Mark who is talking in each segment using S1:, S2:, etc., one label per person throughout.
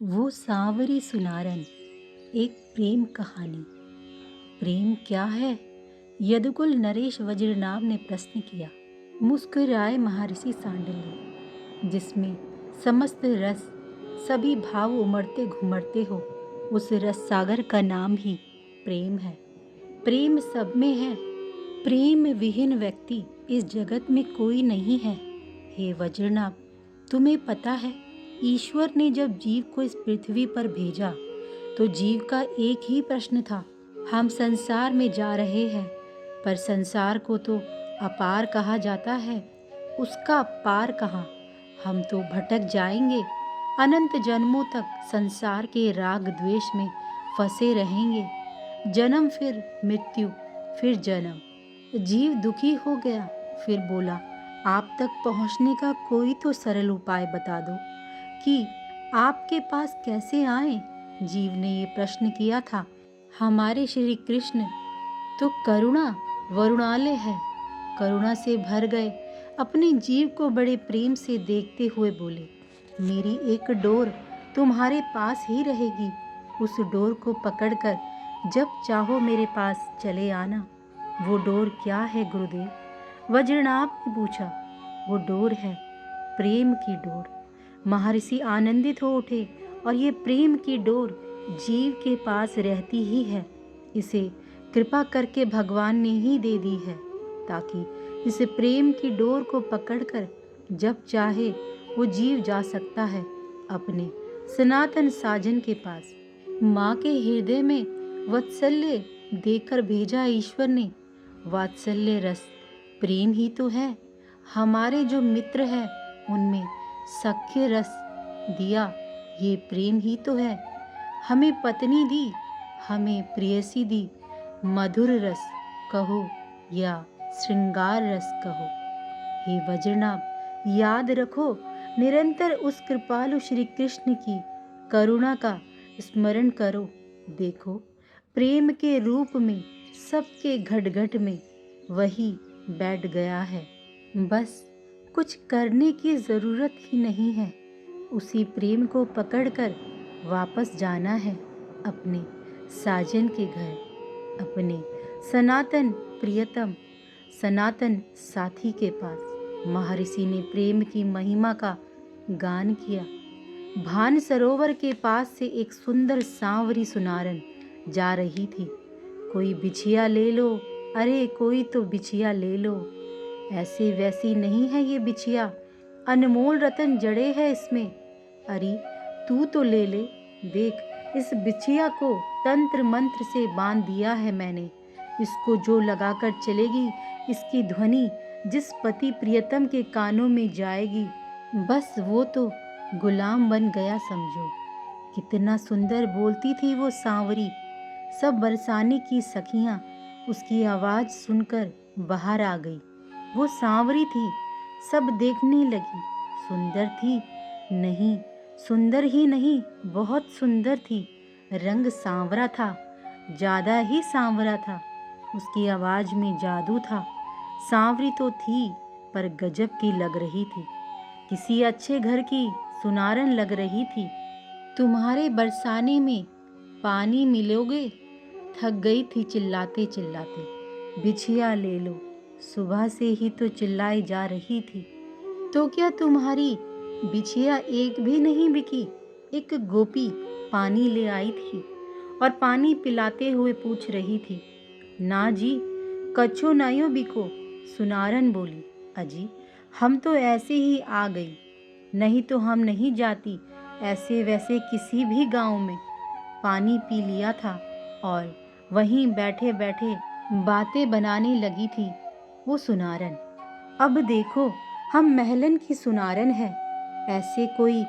S1: वो सांवरी सुनारन। एक प्रेम कहानी। प्रेम क्या है? यदुकुल नरेश वज्रनाभ ने प्रश्न किया। मुस्कुराए महर्षि सांडिल्य। जिसमें समस्त रस, सभी भाव उमड़ते घुमड़ते हो, उस रस सागर का नाम ही प्रेम है। प्रेम सब में है। प्रेम विहीन व्यक्ति इस जगत में कोई नहीं है। हे वज्रनाभ, तुम्हें पता है, ईश्वर ने जब जीव को इस पृथ्वी पर भेजा तो जीव का एक ही प्रश्न था। हम संसार में जा रहे हैं, पर संसार को तो अपार कहा जाता है, उसका पार कहाँ? हम तो भटक जाएंगे, अनंत जन्मों तक संसार के राग द्वेष में फंसे रहेंगे। जन्म फिर मृत्यु, फिर जन्म। जीव दुखी हो गया, फिर बोला, आप तक पहुंचने का कोई तो सरल उपाय बता दो कि आपके पास कैसे आए। जीव ने ये प्रश्न किया था। हमारे श्री कृष्ण तो करुणा वरुणालय है, करुणा से भर गए। अपने जीव को बड़े प्रेम से देखते हुए बोले, मेरी एक डोर तुम्हारे पास ही रहेगी। उस डोर को पकड़कर जब चाहो मेरे पास चले आना। वो डोर क्या है गुरुदेव? वज्रनाभ ने पूछा। वो डोर है प्रेम की डोर। महर्षि आनंदित हो उठे। और ये प्रेम की डोर जीव के पास रहती ही है। इसे कृपा करके भगवान ने ही दे दी है, ताकि इस प्रेम की डोर को पकड़कर जब चाहे वो जीव जा सकता है अपने सनातन साजन के पास। माँ के हृदय में वात्सल्य देकर भेजा ईश्वर ने। वात्सल्य रस प्रेम ही तो है। हमारे जो मित्र हैं उनमें सख्य रस दिया, ये प्रेम ही तो है। हमें पत्नी दी, हमें प्रेयसी दी। मधुर रस कहो या श्रृंगार रस कहो। हे वज्रनाभ, याद रखो, निरंतर उस कृपालु श्री कृष्ण की करुणा का स्मरण करो। देखो, प्रेम के रूप में सबके घट घट में वही बैठ गया है। बस कुछ करने की जरूरत ही नहीं है। उसी प्रेम को पकड़कर वापस जाना है अपने साजन के घर, अपने सनातन प्रियतम सनातन साथी के पास। महर्षि ने प्रेम की महिमा का गान किया। भान सरोवर के पास से एक सुंदर सांवरी सुनारन जा रही थी। कोई बिछिया ले लो, अरे कोई तो बिछिया ले लो। ऐसी वैसी नहीं है ये बिछिया, अनमोल रतन जड़े है इसमें। अरे तू तो ले ले, देख, इस बिछिया को तंत्र मंत्र से बांध दिया है मैंने। इसको जो लगाकर चलेगी, इसकी ध्वनि जिस पति प्रियतम के कानों में जाएगी, बस वो तो गुलाम बन गया समझो। कितना सुंदर बोलती थी वो सांवरी। सब बरसाने की सखियां उसकी आवाज सुनकर बाहर आ गई। वो सांवरी थी, सब देखने लगी। सुंदर थी? नहीं, सुंदर ही नहीं, बहुत सुंदर थी। रंग सांवरा था, ज्यादा ही सांवरा था। उसकी आवाज में जादू था। सांवरी तो थी, पर गजब की लग रही थी। किसी अच्छे घर की सुनारन लग रही थी। तुम्हारे बरसाने में पानी मिलोगे? थक गई थी चिल्लाते चिल्लाते। बिछिया ले लो, सुबह से ही तो चिल्लाई जा रही थी। तो क्या तुम्हारी बिछिया एक भी नहीं बिकी? एक गोपी पानी ले आई थी और पानी पिलाते हुए पूछ रही थी। ना जी, कच्छो नायो बिको। सुनारन बोली, अजी, हम तो ऐसे ही आ गई, नहीं तो हम नहीं जाती ऐसे वैसे किसी भी गांव में। पानी पी लिया था और वहीं बैठे बैठे बातें बनाने लगी थी वो सुनारन। अब देखो, हम महलन की सुनारन है, ऐसे कोई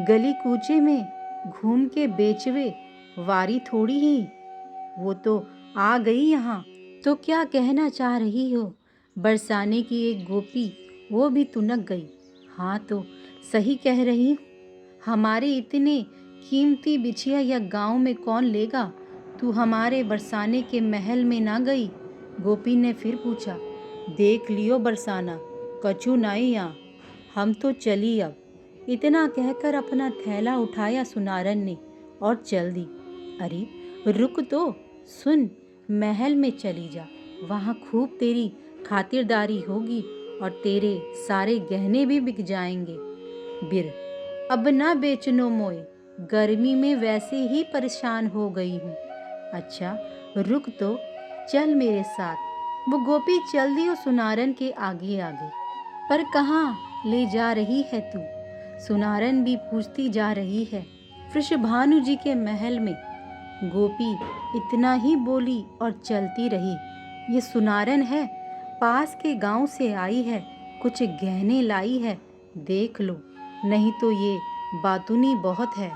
S1: गली कूचे में घूम के बेचवे वारी थोड़ी ही। वो तो आ गई यहाँ। तो क्या कहना चाह रही हो? बरसाने की एक गोपी, वो भी तुनक गई। हाँ, तो सही कह रही हूँ। हमारे इतने कीमती बिछिया या गांव में कौन लेगा? तू हमारे बरसाने के महल में ना गई? गोपी ने फिर पूछा। देख लियो बरसाना, कछु नाई यहाँ, हम तो चली अब। इतना कहकर अपना थैला उठाया सुनारन ने और चल दी। अरे रुक तो, सुन, महल में चली जा, वहाँ खूब तेरी खातिरदारी होगी और तेरे सारे गहने भी बिक जाएंगे। बिर, अब ना बेचनो मोए, गर्मी में वैसे ही परेशान हो गई हूँ। अच्छा रुक तो, चल मेरे साथ। वो गोपी चल दी और सुनारन के आगे आगे। पर कहाँ ले जा रही है तू? सुनारन भी पूछती जा रही है। वृषभानु जी के महल में। गोपी इतना ही बोली और चलती रही। ये सुनारन है, पास के गांव से आई है, कुछ गहने लाई है, देख लो, नहीं तो ये बातूनी बहुत है।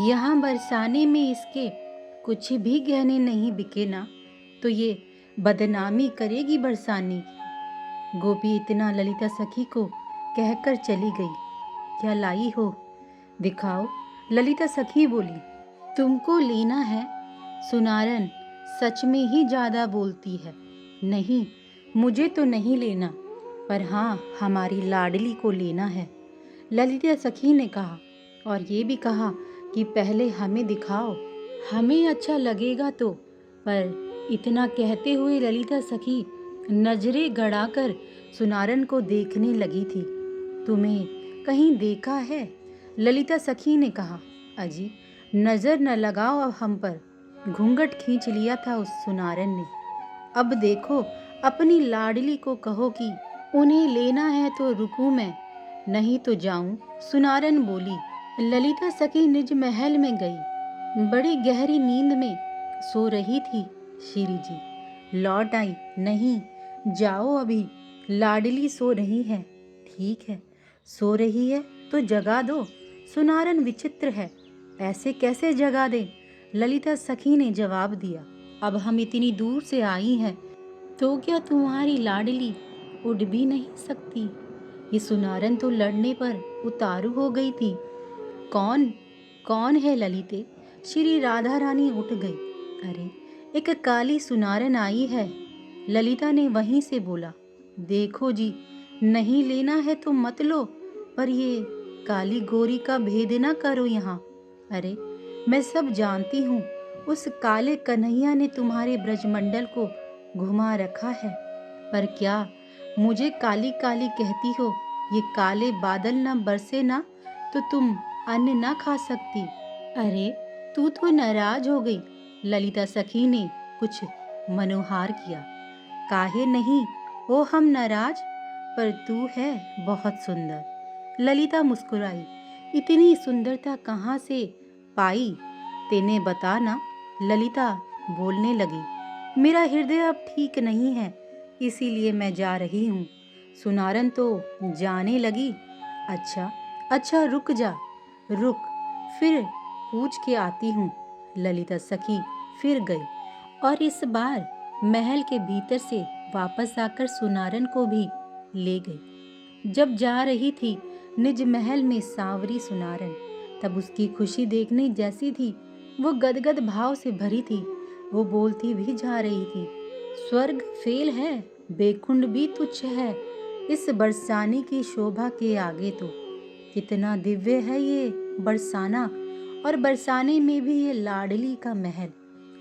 S1: यहाँ बरसाने में इसके कुछ भी गहने नहीं बिके ना, तो ये बदनामी करेगी बरसाने की। गोपी इतना ललिता सखी को कहकर चली गई। क्या लाई हो, दिखाओ, ललिता सखी बोली। तुमको लेना है? सुनारन सच में ही ज्यादा बोलती है। नहीं, मुझे तो नहीं लेना, पर हाँ, हमारी लाडली को लेना है, ललिता सखी ने कहा। और ये भी कहा कि पहले हमें दिखाओ, हमें अच्छा लगेगा तो। पर इतना कहते हुए ललिता सखी नजरें गड़ाकर सुनारन को देखने लगी थी। तुम्हें कहीं देखा है? ललिता सखी ने कहा। अजी, नजर न लगाओ अब हम पर। घूंघट खींच लिया था उस सुनारन ने। अब देखो, अपनी लाडली को कहो कि उन्हें लेना है तो रुकूं मैं, नहीं तो जाऊं। सुनारन बोली। ललिता सखी निज महल में गई। बड़ी गहरी नींद में सो रही थी श्री जी। लौट आई नहीं, जाओ अभी, लाडली सो रही है। ठीक है, सो रही है तो जगा दो। सुनारन विचित्र है, ऐसे कैसे जगा दे? ललिता सखी ने जवाब दिया। अब हम इतनी दूर से आई हैं, तो क्या तुम्हारी लाडली उड़ भी नहीं सकती? ये सुनारन तो लड़ने पर उतारू हो गई थी। कौन कौन है ललिते? श्री राधा रानी उठ गई। अरे, एक काली सुनारन आई है, ललिता ने वहीं से बोला। देखो जी, नहीं लेना है तो मत लो, पर ये काली गोरी का भेद ना करो यहाँ। अरे, मैं सब जानती हूँ, उस काले कन्हैया ने तुम्हारे ब्रजमंडल को घुमा रखा है। पर क्या मुझे काली काली कहती हो? ये काले बादल ना बरसे ना तो तुम अन्न ना खा सकती। अरे, तू तो नाराज हो गई, ललिता सखी ने कुछ मनोहार किया। काहे नहीं हो हम नाराज, पर तू है बहुत सुंदर। ललिता मुस्कुराई। इतनी सुंदरता कहाँ से पाई, तेने बता ना। ललिता बोलने लगी। मेरा हृदय अब ठीक नहीं है, इसीलिए मैं जा रही हूँ। सुनारन तो जाने लगी। अच्छा अच्छा, रुक जा, रुक, फिर पूछ के आती हूँ। ललिता सखी फिर गई और इस बार महल के भीतर से वापस आकर सुनारन को भी ले गई। जब जा रही थी निज महल में सांवरी सुनारन, तब उसकी खुशी देखने जैसी थी। वो गदगद भाव से भरी थी। वो बोलती भी जा रही थी। स्वर्ग फेल है, बेखुंड भी तुच्छ है, इस बरसाने की शोभा के आगे तो। कितना दिव्य है ये बरसाना, और बरसाने में भी ये लाडली का महल।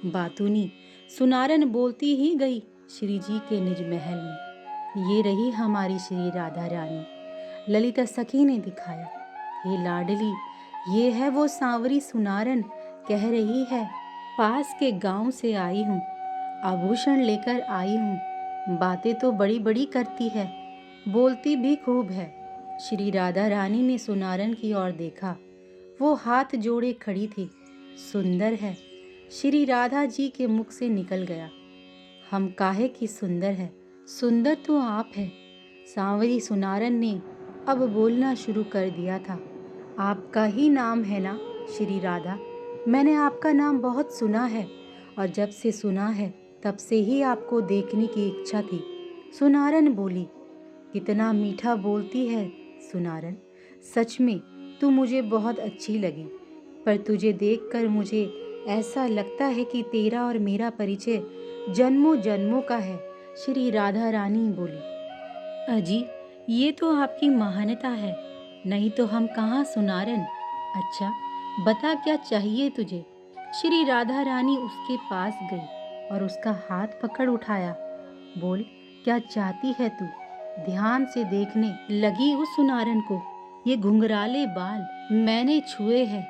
S1: बातूनी सुनारन बोलती ही गई श्री जी के निज महल में। ये रही हमारी श्री राधा रानी, ललिता सखी ने दिखाया। हे लाडली, ये है वो सांवरी सुनारन, कह रही है पास के गांव से आई हूँ, आभूषण लेकर आई हूँ, बातें तो बड़ी बड़ी करती है, बोलती भी खूब है। श्री राधा रानी ने सुनारन की ओर देखा। वो हाथ जोड़े खड़ी थी। सुंदर है, श्री राधा जी के मुख से निकल गया। हम काहे की सुंदर है, सुंदर तो आप है। सांवरी सुनारन ने अब बोलना शुरू कर दिया था। आपका ही नाम है ना श्री राधा? मैंने आपका नाम बहुत सुना है, और जब से सुना है तब से ही आपको देखने की इच्छा थी। सुनारन बोली। कितना मीठा बोलती है सुनारन, सच में तू मुझे बहुत अच्छी लगी, पर तुझे देखकर मुझे ऐसा लगता है कि तेरा और मेरा परिचय जन्मों जन्मों का है। श्री राधा रानी बोली। अजी, ये तो आपकी महानता है, नहीं तो हम कहाँ सुनारन। अच्छा, बता क्या चाहिए तुझे। श्री राधा रानी उसके पास गई और उसका हाथ पकड़ उठाया। बोल, क्या चाहती है तू। ध्यान से देखने लगी उस सुनारन को। ये घुंघराले बाल मैंने छुए हैं,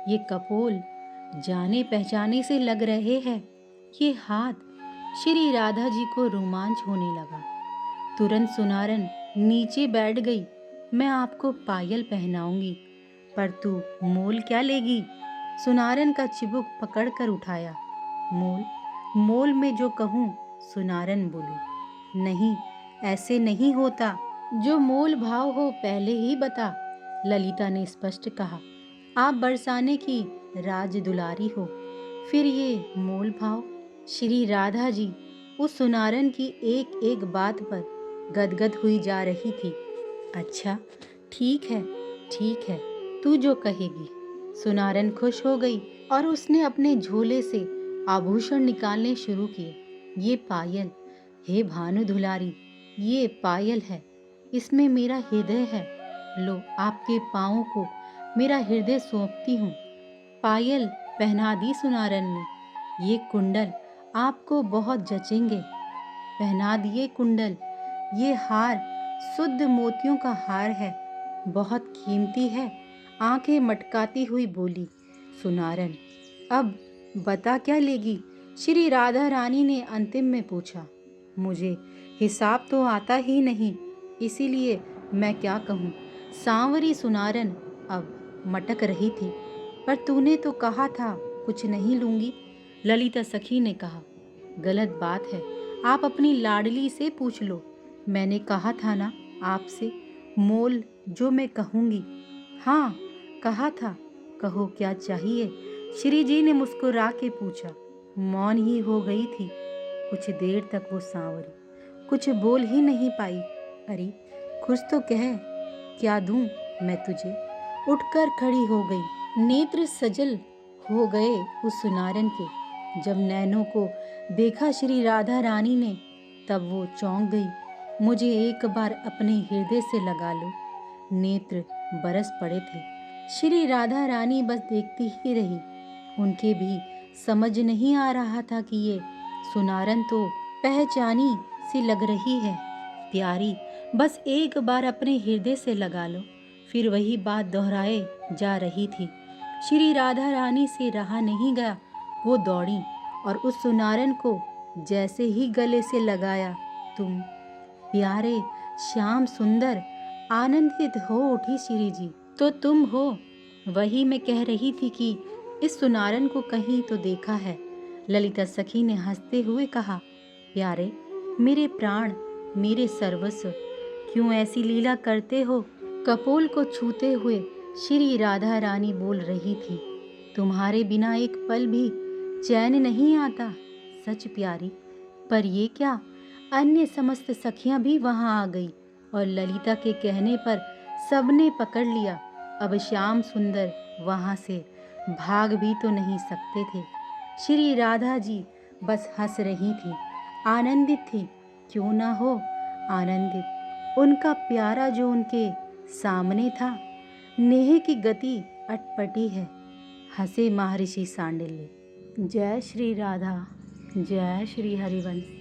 S1: ये कपोल जाने पहचाने से लग रहे हैं, ये हाथ। श्री राधा जी को रोमांच होने लगा। तुरंत सुनारन नीचे बैठ गई। मैं आपको पायल पहनाऊंगी, पर तू मोल क्या लेगी। सुनारन का चिबुक पकड़ कर उठाया। मोल, मोल में जो कहूँ। सुनारन बोली, नहीं, ऐसे नहीं होता। जो मोल भाव हो पहले ही बता। ललिता ने स्पष्ट कहा, आप बरसाने की राज दुलारी हो, फिर ये मोल भाव। श्री राधा जी उस सुनारन की एक एक बात पर गदगद हुई जा रही थी। अच्छा, ठीक है, ठीक है, तू जो कहेगी। सुनारन खुश हो गई और उसने अपने झोले से आभूषण निकालने शुरू किए। ये पायल, हे भानु दुलारी, ये पायल है, इसमें मेरा हृदय है। लो, आपके पाँवों को मेरा हृदय सौंपती हूँ। पायल पहना दी सुनारन ने। ये कुंडल आपको बहुत जचेंगे। पहना दिए कुंडल। ये हार शुद्ध मोतियों का हार है, बहुत कीमती है। आंखें मटकाती हुई बोली सुनारन, अब बता क्या लेगी। श्री राधा रानी ने अंतिम में पूछा। मुझे हिसाब तो आता ही नहीं, इसीलिए मैं क्या कहूँ। सांवरी सुनारन अब मटक रही थी। पर तूने तो कहा था कुछ नहीं लूंगी। ललिता सखी ने कहा, गलत बात है, आप अपनी लाडली से पूछ लो। मैंने कहा था ना आपसे, मोल जो मैं कहूँगी। हाँ, कहा था, कहो क्या चाहिए। श्री जी ने मुस्कुरा के पूछा। मौन ही हो गई थी कुछ देर तक वो सांवरी, कुछ बोल ही नहीं पाई। अरे कुछ तो कह, क्या दूं मैं तुझे। उठकर खड़ी हो गई। नेत्र सजल हो गए उस सुनारन के। जब नैनों को देखा श्री राधा रानी ने, तब वो चौंक गई। मुझे एक बार अपने हृदय से लगा लो। नेत्र बरस पड़े थे। श्री राधा रानी बस देखती ही रही। उनके भी समझ नहीं आ रहा था कि ये सुनारन तो पहचानी सी लग रही है। प्यारी, बस एक बार अपने हृदय से लगा लो। फिर वही बात दोहराए जा रही थी। श्री राधा रानी से रहा नहीं गया। वो दौड़ी और उस सुनारन को जैसे ही गले से लगाया, तुम प्यारे, श्याम सुंदर, आनंदित हो उठी श्री जी। तो तुम हो। वही मैं कह रही थी कि इस सुनारन को कहीं तो देखा है। ललिता सखी ने हंसते हुए कहा, प्यारे, मेरे प्राण, मेरे सर्वस्व, क्यों ऐसी लीला करते हो। कपोल को छूते हुए श्री राधा रानी बोल रही थी, तुम्हारे बिना एक पल भी चैन नहीं आता। सच प्यारी, पर ये क्या। अन्य समस्त सखियां भी वहां आ गई और ललिता के कहने पर सबने पकड़ लिया। अब श्याम सुंदर वहां से भाग भी तो नहीं सकते थे। श्री राधा जी बस हंस रही थी, आनंदित थी। क्यों ना हो आनंदित। उनका प्यारा जो उनके सामने था। नेह की गति अटपटी है। हंसे महर्षि सांडिल्य। जय श्री राधा, जय श्री हरिवंश।